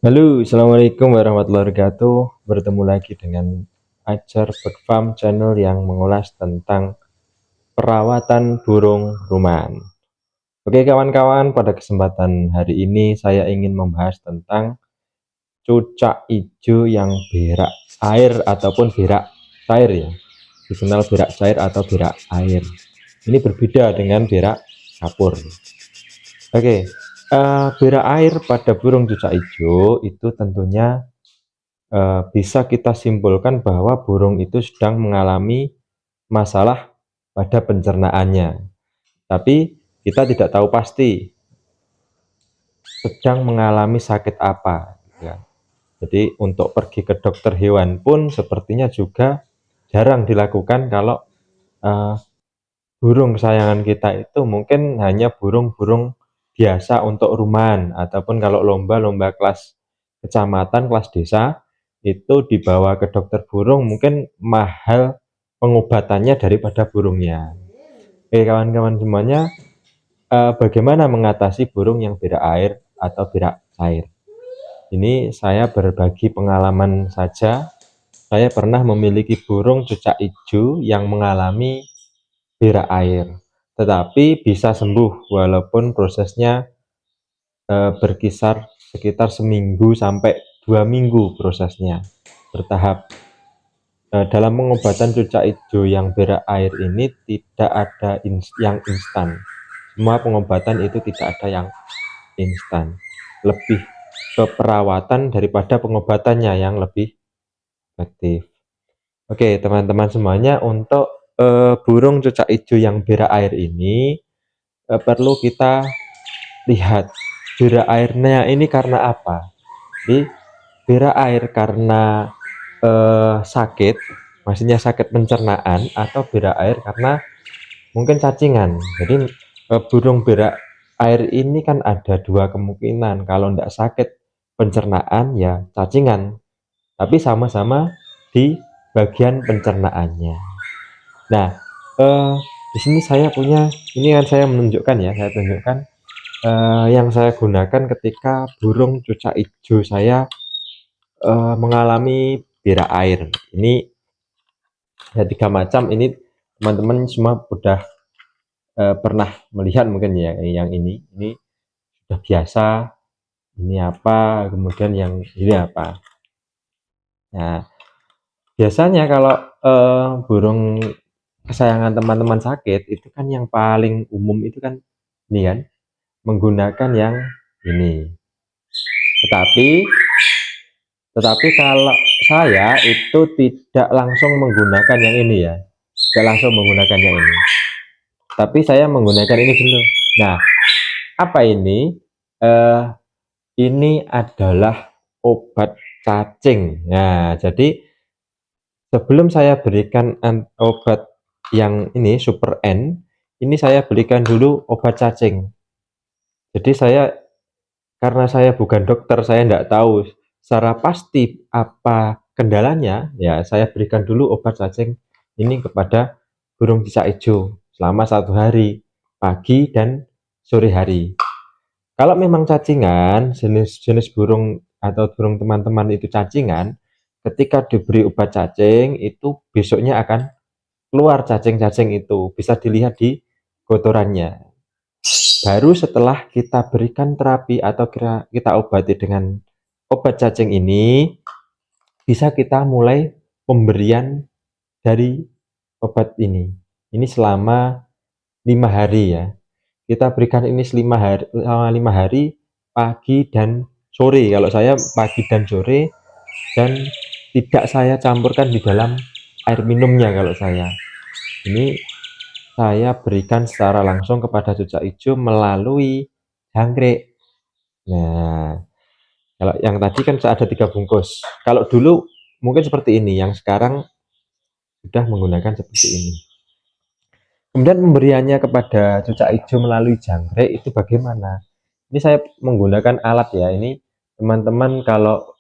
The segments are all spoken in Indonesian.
Halo, assalamualaikum warahmatullahi wabarakatuh. Bertemu lagi dengan Ajar Bird Farm channel yang mengulas tentang perawatan burung rumahan. Oke kawan-kawan, pada kesempatan hari ini saya ingin membahas tentang cucak hijau yang berak air ataupun berak cair ya. Dikenal berak cair atau berak air. Ini berbeda dengan berak kapur. Oke, berak air pada burung cucak hijau itu tentunya bisa kita simpulkan bahwa burung itu sedang mengalami masalah pada pencernaannya. Tapi kita tidak tahu pasti sedang mengalami sakit apa, ya. Jadi untuk pergi ke dokter hewan pun sepertinya juga jarang dilakukan kalau uh, burung kesayangan kita itu mungkin hanya burung-burung biasa untuk rumahan, ataupun kalau lomba-lomba kelas kecamatan, kelas desa itu dibawa ke dokter burung mungkin mahal pengobatannya daripada burungnya. Oke kawan-kawan semuanya, bagaimana mengatasi burung yang berak air atau berak cair? Ini saya berbagi pengalaman saja. Saya pernah memiliki burung cucak hijau yang mengalami berak air, tetapi bisa sembuh walaupun prosesnya berkisar sekitar seminggu sampai 2 minggu prosesnya, bertahap. Dalam pengobatan cucak hijau yang berak air ini tidak ada yang instan. Semua pengobatan itu tidak ada yang instan. Lebih ke perawatan daripada pengobatannya yang lebih efektif. Oke, teman-teman semuanya, untuk burung cucak hijau yang berak air ini perlu kita lihat berak airnya ini karena apa. Jadi berak air karena sakit, maksudnya sakit pencernaan, atau berak air karena mungkin cacingan. Jadi burung berak air ini kan ada dua kemungkinan. Kalau tidak sakit pencernaan ya cacingan, tapi sama-sama di bagian pencernaannya. Nah, di sini saya punya, ini kan saya menunjukkan ya, saya tunjukkan yang saya gunakan ketika burung cucak hijau saya mengalami berak air. Ini ada 3 macam. Ini teman-teman semua sudah pernah melihat mungkin ya. Yang ini sudah biasa. Ini apa, kemudian yang ini apa. Nah, biasanya kalau burung kesayangan teman-teman sakit itu kan yang paling umum itu kan ini kan, menggunakan yang ini. Tetapi kalau saya itu tidak langsung menggunakan yang ini ya, tidak langsung menggunakan yang ini, tapi saya menggunakan ini dulu. Nah, apa ini? Eh, ini adalah obat cacing. Nah, jadi sebelum saya berikan obat yang ini Super N, ini saya berikan dulu obat cacing. Jadi karena saya bukan dokter, saya tidak tahu secara pasti apa kendalanya, ya saya berikan dulu obat cacing ini kepada burung cicak hijau selama 1 hari, pagi dan sore hari. Kalau memang cacingan, jenis-jenis burung atau burung teman-teman itu cacingan, ketika diberi obat cacing itu besoknya akan keluar cacing-cacing itu, bisa dilihat di kotorannya. Baru setelah kita berikan terapi atau kita obati dengan obat cacing ini, bisa kita mulai pemberian dari obat ini. Ini selama 5 hari ya. Kita berikan ini selama 5 hari, pagi dan sore. Kalau saya pagi dan sore, dan tidak saya campurkan di dalam air minumnya. Kalau saya ini saya berikan secara langsung kepada cucak hijau melalui jangkrik. Nah, kalau yang tadi kan ada 3 bungkus. Kalau dulu mungkin seperti ini, yang sekarang sudah menggunakan seperti ini. Kemudian pemberiannya kepada cucak hijau melalui jangkrik itu bagaimana? Ini saya menggunakan alat ya. Ini teman-teman kalau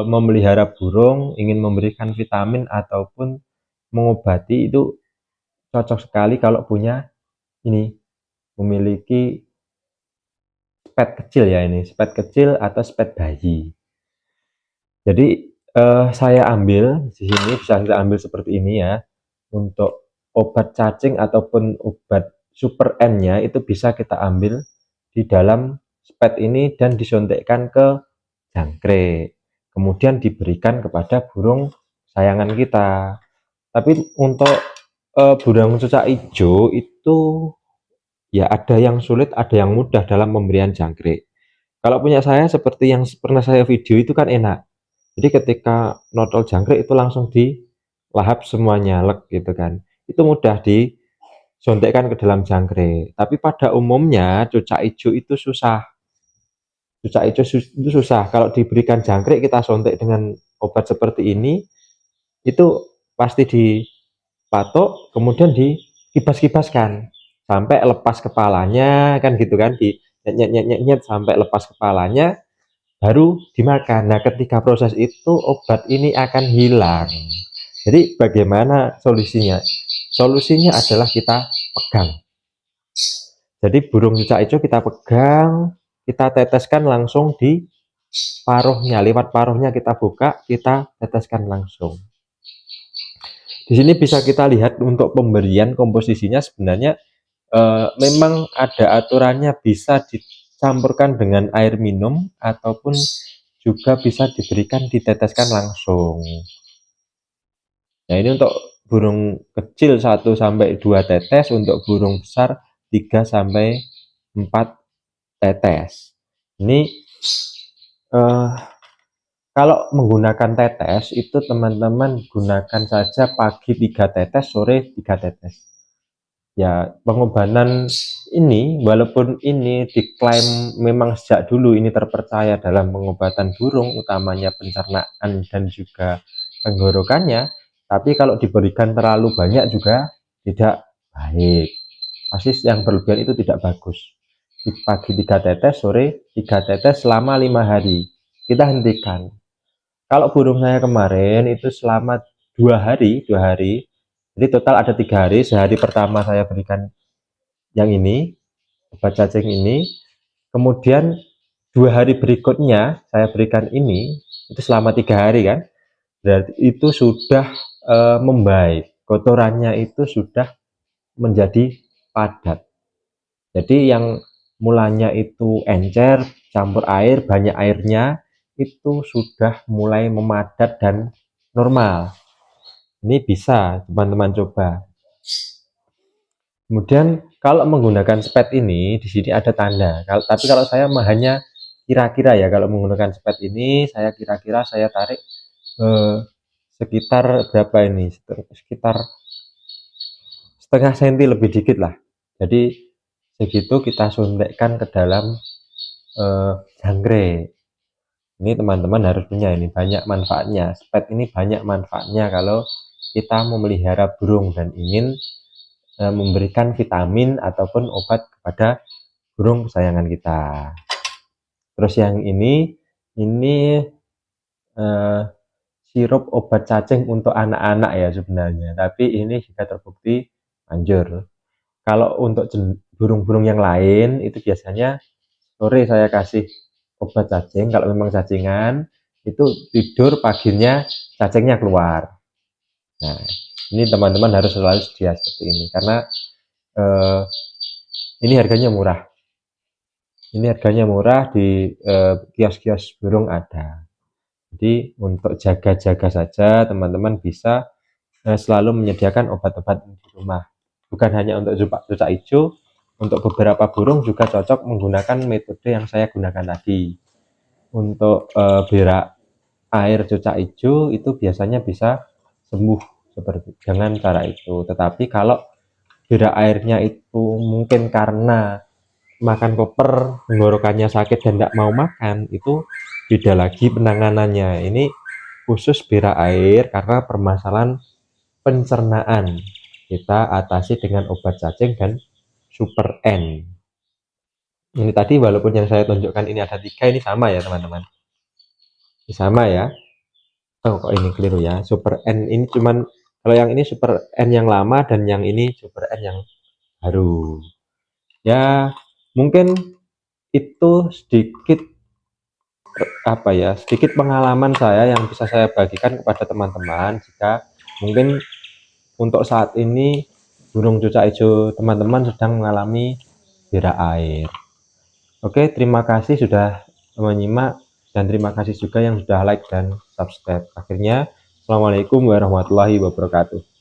memelihara burung, ingin memberikan vitamin ataupun mengobati, itu cocok sekali kalau punya ini, memiliki spet kecil ya, ini spet kecil atau spet bayi. Jadi saya ambil di sini, bisa kita ambil seperti ini ya. Untuk obat cacing ataupun obat super N-nya itu bisa kita ambil di dalam spet ini dan disontekkan ke jangkrik. Kemudian diberikan kepada burung sayangan kita. Tapi untuk burung cucak hijau itu ya ada yang sulit, ada yang mudah dalam pemberian jangkrik. Kalau punya saya seperti yang pernah saya video itu kan enak. Jadi ketika notol jangkrik itu langsung dilahap semuanya, lek gitu kan. Itu mudah disontekkan ke dalam jangkrik. Tapi pada umumnya cucak hijau itu susah. Cucak hijau itu susah. Kalau diberikan jangkrik kita sontek dengan obat seperti ini, itu pasti dipatok, kemudian dikibas-kibaskan sampai lepas kepalanya kan gitu kan, di nyet nyet nyet nyet sampai lepas kepalanya baru dimakan. Nah, ketika proses itu obat ini akan hilang. Jadi bagaimana solusinya? Solusinya adalah kita pegang. Jadi burung cucak hijau kita pegang, kita teteskan langsung di paruhnya, lewat paruhnya kita buka, kita teteskan langsung. Di sini bisa kita lihat untuk pemberian komposisinya sebenarnya memang ada aturannya, bisa dicampurkan dengan air minum ataupun juga bisa diberikan diteteskan langsung. Nah, ini untuk burung kecil 1 sampai 2 tetes, untuk burung besar 3 sampai 4 tetes. Ini kalau menggunakan tetes itu teman-teman gunakan saja pagi 3 tetes, sore 3 tetes. Ya, pengobatan ini walaupun ini diklaim memang sejak dulu ini terpercaya dalam pengobatan burung, utamanya pencernaan dan juga tenggorokannya, tapi kalau diberikan terlalu banyak juga tidak baik. Pasti yang berlebihan itu tidak bagus. Di pagi 3 tetes, sore 3 tetes selama 5 hari. Kita hentikan. Kalau burung saya kemarin itu selama 2 hari, jadi total ada 3 hari. Sehari pertama saya berikan yang ini, obat cacing ini, kemudian 2 hari berikutnya saya berikan ini, itu selama 3 hari kan, berarti itu sudah membaik, kotorannya itu sudah menjadi padat. Jadi yang mulanya itu encer, campur air, banyak airnya, itu sudah mulai memadat dan normal. Ini bisa teman-teman coba. Kemudian kalau menggunakan spet ini, di sini ada tanda. Tapi kalau saya hanya kira-kira ya, kalau menggunakan spet ini, saya kira-kira saya tarik sekitar berapa ini? Sekitar setengah senti lebih dikit lah. Jadi segitu kita suntikkan ke dalam jangkrik. Ini teman-teman harus punya, ini banyak manfaatnya. Spet ini banyak manfaatnya kalau kita memelihara burung dan ingin memberikan vitamin ataupun obat kepada burung kesayangan kita. Terus yang ini sirup obat cacing untuk anak-anak ya sebenarnya, tapi ini juga terbukti manjur. Kalau untuk burung-burung yang lain itu biasanya sore saya kasih obat cacing, kalau memang cacingan itu tidur paginya cacingnya keluar. Nah, ini teman-teman harus selalu sedia seperti ini karena eh, ini harganya murah. Ini harganya murah di kios-kios burung ada. Jadi untuk jaga-jaga saja teman-teman bisa selalu menyediakan obat-obat di rumah. Bukan hanya untuk cucak hijau, untuk beberapa burung juga cocok menggunakan metode yang saya gunakan tadi. Untuk berak air cucak hijau itu biasanya bisa sembuh seperti dengan cara itu. Tetapi kalau berak airnya itu mungkin karena makan koper, tenggorokannya sakit dan tidak mau makan, itu beda lagi penanganannya. Ini khusus berak air karena permasalahan pencernaan. Kita atasi dengan obat cacing dan super N. Ini tadi walaupun yang saya tunjukkan ini ada 3, ini sama ya teman-teman. Ini sama ya. Oh kok ini keliru ya. Super N ini cuman, kalau yang ini super N yang lama dan yang ini super N yang baru. Ya mungkin itu sedikit apa ya, sedikit pengalaman saya yang bisa saya bagikan kepada teman-teman jika mungkin untuk saat ini burung cucak hijau teman-teman sedang mengalami berak air. Oke, terima kasih sudah menyimak dan terima kasih juga yang sudah like dan subscribe. Akhirnya, assalamualaikum warahmatullahi wabarakatuh.